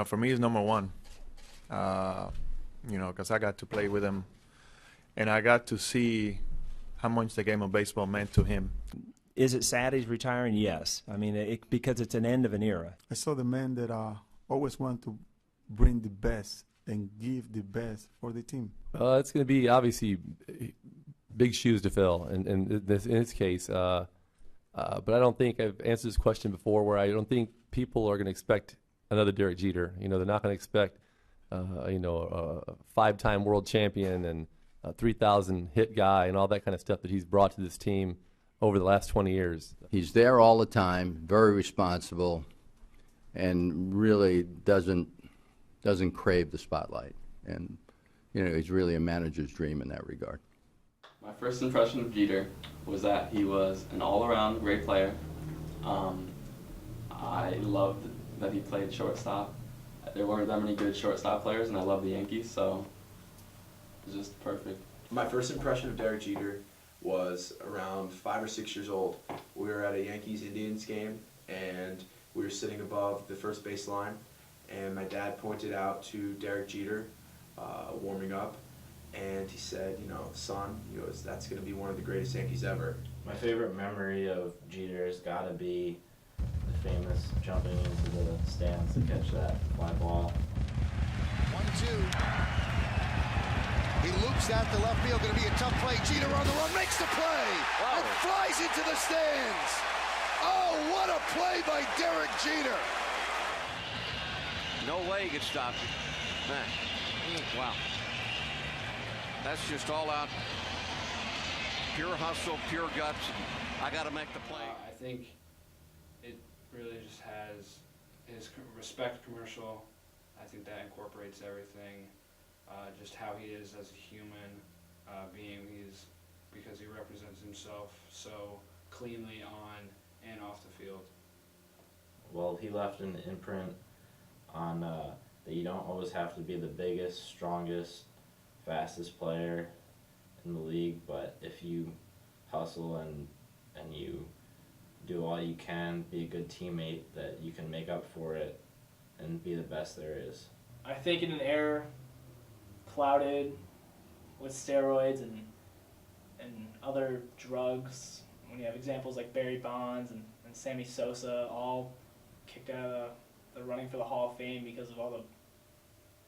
For me, it's number one. Because I got to play with him, and I got to see how much the game of baseball meant to him. Is it sad he's retiring? Yes. I mean, because it's an end of an era. I saw the man that always want to bring the best and give the best for the team. It's going to be obviously big shoes to fill in this case. But I don't think I've answered this question before, where I don't think people are going to expect another Derek Jeter. They're not going to expect a five-time world champion and a 3,000 hit guy and all that kind of stuff that he's brought to this team over the last 20 years. He's there all the time, very responsible, and really doesn't crave the spotlight. And he's really a manager's dream in that regard. My first impression of Jeter was that he was an all-around great player. I loved that he played shortstop. There weren't that many good shortstop players, and I love the Yankees, so it was just perfect. My first impression of Derek Jeter was around 5 or 6 years old. We were at a Yankees-Indians game, and we were sitting above the first base line, and my dad pointed out to Derek Jeter warming up, and he said, son, that's going to be one of the greatest Yankees ever. My favorite memory of Jeter has got to be the famous jumping into the stands to catch that fly ball. 1-2. He loops that to left field. Going to be a tough play. Jeter on the run, makes the play, and flies into the stands. Oh, what a play by Derek Jeter! No way he could stop it. Man, wow. That's just all out, pure hustle, pure guts. I got to make the play. I think it really just has his respect commercial. I think that incorporates everything. Just how he is as a human being, because he represents himself so cleanly on and off the field. Well, he left an imprint on that you don't always have to be the biggest, strongest, fastest player in the league, but if you hustle and you do all you can, be a good teammate, that you can make up for it and be the best there is. I think in an era clouded with steroids and other drugs, when you have examples like Barry Bonds and Sammy Sosa all kicked out of the running for the Hall of Fame because of all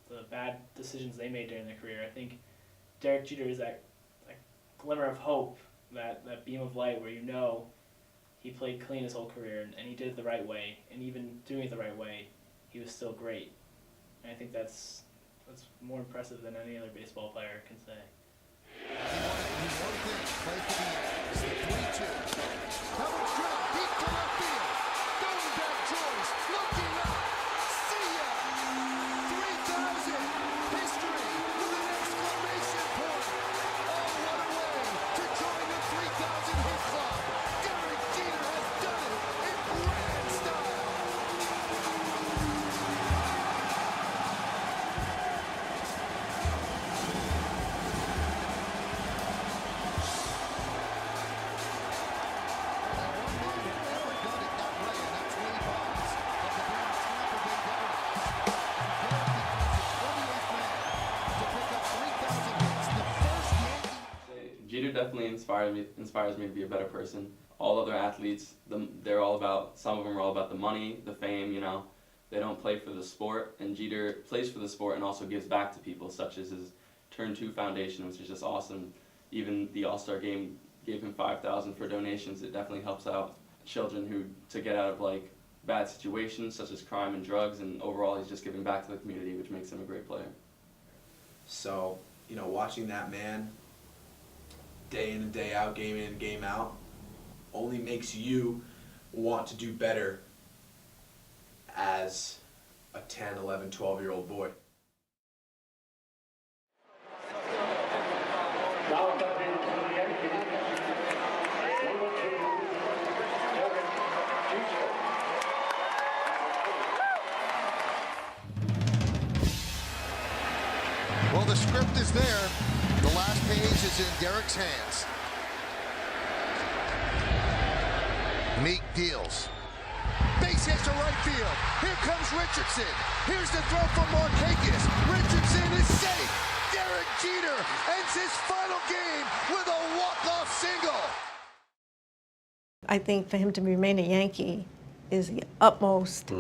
the bad decisions they made during their career, I think Derek Jeter is that glimmer of hope, that beam of light where he played clean his whole career and he did it the right way, and even doing it the right way, he was still great. And I think that's more impressive than any other baseball player can say. Play for the Yankees. The 3-2. Coverage drop. Deep to left field. Going back Joyce. Looking up. See ya. 3,000. History with an exclamation point. Oh, what a way to join the 3,000 hit club. Derek Jeter has done it in grand style. Jeter definitely inspires me to be a better person. All other athletes, they're all about, some of them are all about the money, the fame, They don't play for the sport, and Jeter plays for the sport and also gives back to people, such as his Turn 2 Foundation, which is just awesome. Even the All-Star Game gave him $5,000 for donations. It definitely helps out children to get out of bad situations such as crime and drugs, and overall he's just giving back to the community, which makes him a great player. So, watching that man day in and day out, game in and game out, only makes you want to do better as a 10, 11, 12-year-old boy. Well, the script is there. The last page is in Derek's hands. Meek deals. Base gets to right field. Here comes Richardson. Here's the throw from Markakis. Richardson is safe. Derek Jeter ends his final game with a walk-off single. I think for him to remain a Yankee is the utmost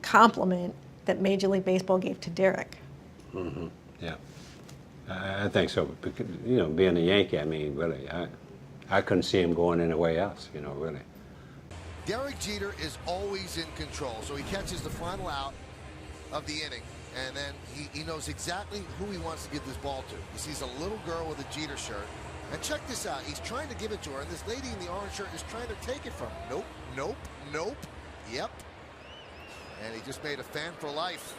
compliment that Major League Baseball gave to Derek. Yeah, I think so. Because, you know, being a Yankee, I mean, really, I couldn't see him going anywhere else, you know, really. Derek Jeter is always in control, so he catches the final out of the inning, and then he knows exactly who he wants to give this ball to. He sees a little girl with a Jeter shirt, and check this out. He's trying to give it to her, and this lady in the orange shirt is trying to take it from him. Nope, nope, nope. Yep. And he just made a fan for life.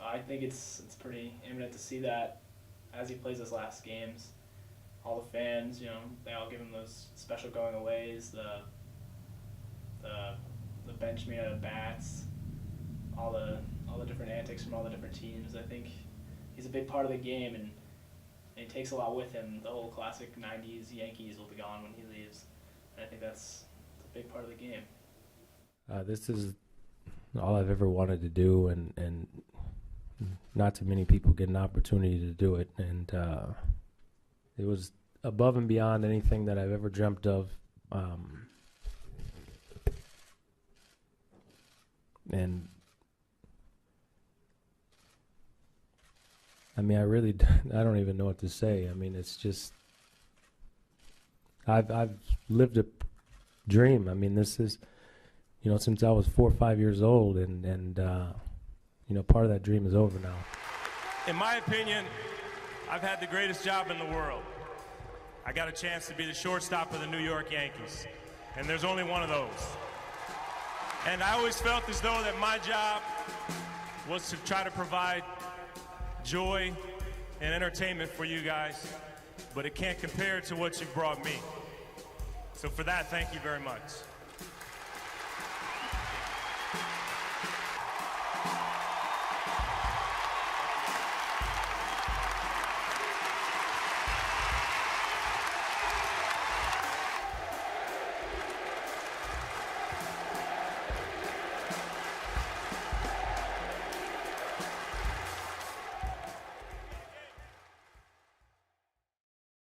I think it's pretty imminent to see that as he plays his last games. All the fans, you know, they all give him those special going aways, the bench made out of bats, all the different antics from all the different teams. I think he's a big part of the game, and he takes a lot with him. The whole classic 90s Yankees will be gone when he leaves. And I think that's a big part of the game. This is all I've ever wanted to do, and not too many people get an opportunity to do it. And it was above and beyond anything that I've ever dreamt of. And I mean, I don't even know what to say. I mean, it's just, I've lived a dream. I mean, this is, you know, since I was 4 or 5 years old, and you know, part of that dream is over now. In my opinion, I've had the greatest job in the world. I got a chance to be the shortstop of the New York Yankees, and there's only one of those. And I always felt as though that my job was to try to provide joy and entertainment for you guys, but it can't compare to what you've brought me. So for that, thank you very much.